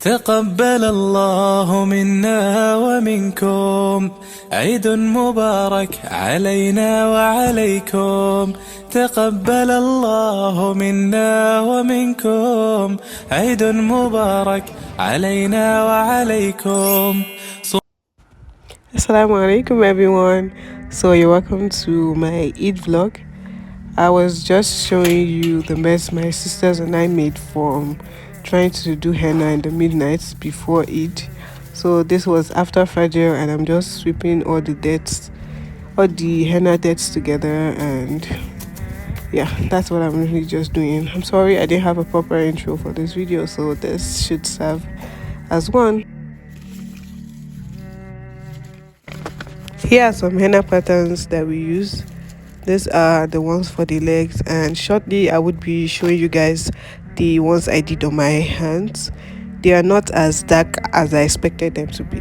تقبل الله منا ومنكم عيد مبارك علينا وعليكم تقبل الله منا ومنكم عيد مبارك علينا وعليكم. Assalamu alaikum everyone. So you're welcome to my Eid vlog. I was just showing you the mess my sisters and I made from trying to do henna in the midnight before Eid. So this was after Fajr and I'm just sweeping all the henna debts together, and yeah, that's what I'm really just doing. I'm sorry I didn't have a proper intro for this video, so this should serve as one. Here are some henna patterns that we use. These are the ones for the legs, and shortly I would be showing you guys the ones I did on my hands. They are not as dark as I expected them to be.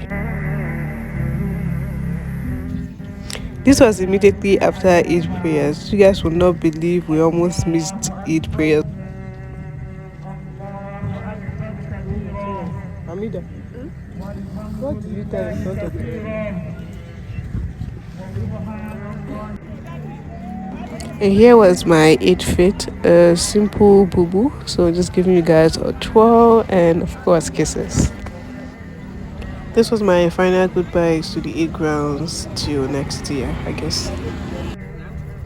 This was immediately after Eid prayers. You guys will not believe we almost missed Eid prayers. Amida, what did you tell in front of me? And here was my 8 fit, a simple boo-boo. So just giving you guys a twirl and of course kisses. This was my final goodbye to the Eid grounds till next year, I guess.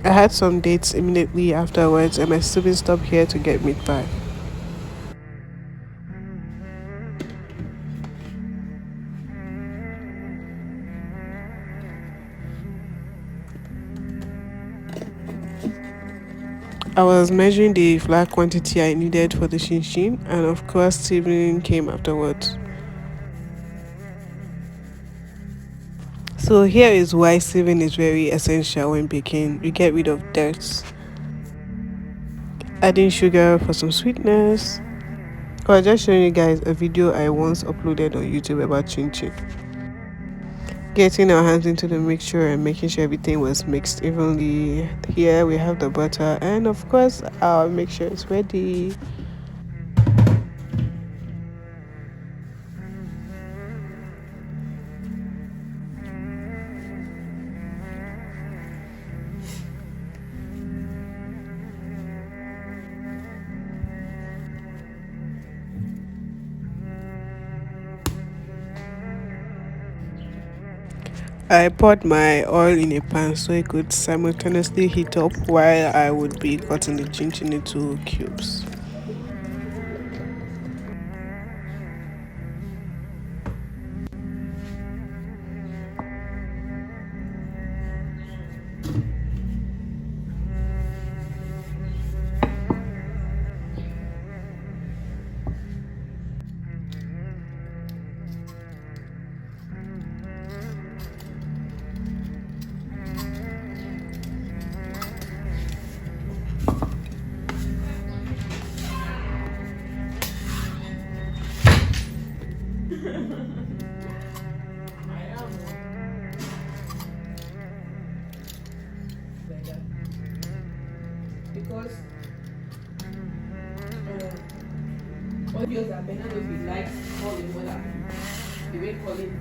I had some dates immediately afterwards and my siblings stopped here to get meat pie. I was measuring the flour quantity I needed for the chin and of course sieving came afterwards. So here is why sieving is very essential when baking. You get rid of dirt. Adding sugar for some sweetness. I was just showing you guys a video I once uploaded on YouTube about chin. Getting our hands into the mixture and making sure everything was mixed evenly. Here we have the butter and of course our mixture is ready. I poured my oil in a pan so it could simultaneously heat up while I would be cutting the chin into cubes. Because audios that Bernardo be like calling more than the way calling.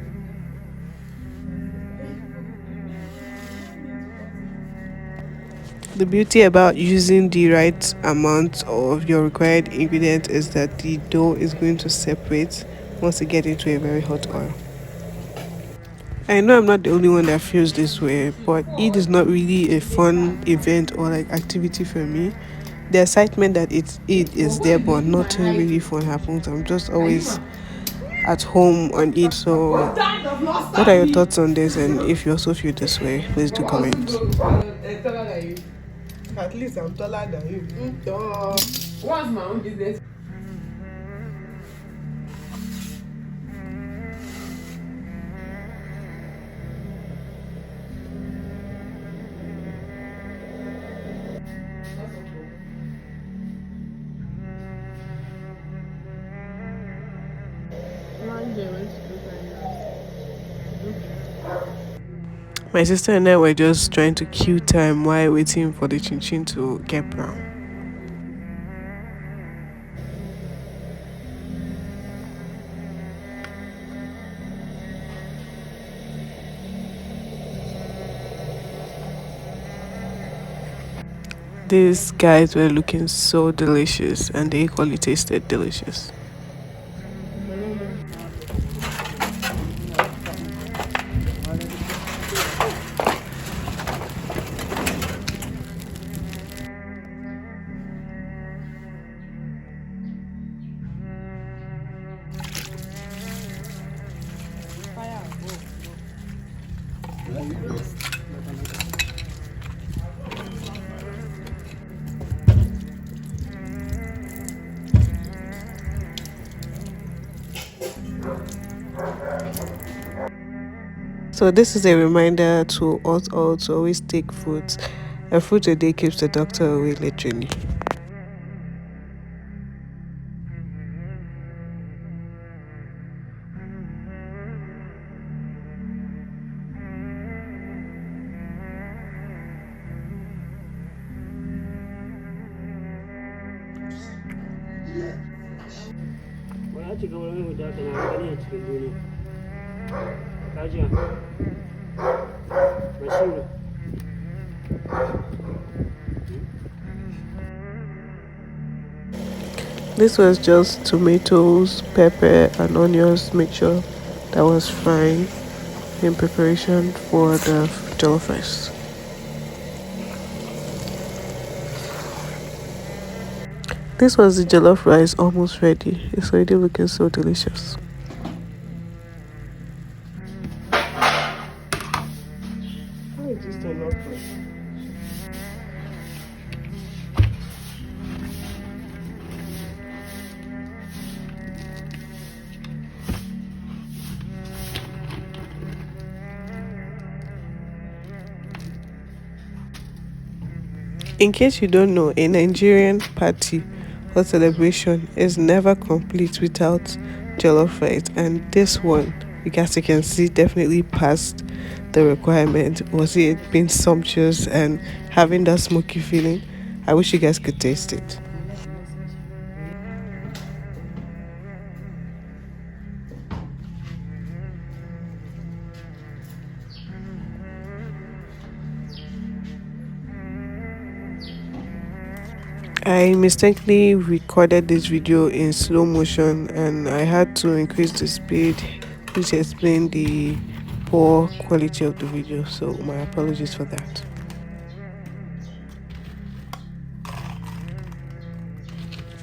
The beauty about using the right amount of your required ingredient is that the dough is going to separate once you get into a very hot oil. I know I'm not the only one that feels this way, but Eid is not really a fun event or like activity for me. The excitement that it's Eid is there, but nothing really fun happens. I'm just always at home on Eid. So what are your thoughts on this? And if you also feel this way, please do comment. At least I'm taller than you. What's my own business? My sister and I were just trying to kill time while waiting for the chin to get brown. These guys were looking so delicious and they equally tasted delicious. So this is a reminder to us all to always take fruits. A fruit a day keeps the doctor away, literally. This was just tomatoes, pepper and onions mixture that was frying in preparation for the jollof rice. This was the jollof rice almost ready. It's already looking so delicious. In case you don't know, a Nigerian party or celebration is never complete without jollof rice, and this one, as you can see, definitely passed the requirement. Was it being sumptuous and having that smoky feeling? I wish you guys could taste it. I mistakenly recorded this video in slow motion and I had to increase the speed, which explained the poor quality of the video, so my apologies for that.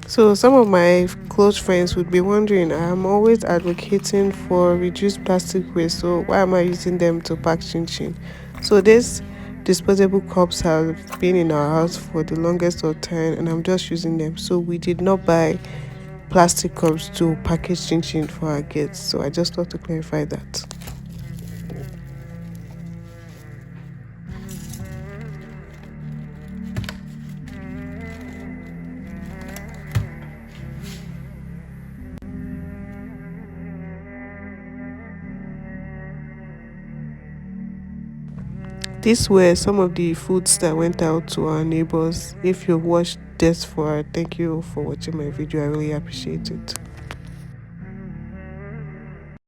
So some of my close friends would be wondering, I'm always advocating for reduced plastic waste, so why am I using them to pack chin chin? So this disposable cups have been in our house for the longest of time and I'm just using them. So we did not buy plastic cups to package chin chin for our kids. So I just thought to clarify that. These were some of the foods that went out to our neighbors. If you watched this far, thank you for watching my video. I really appreciate it.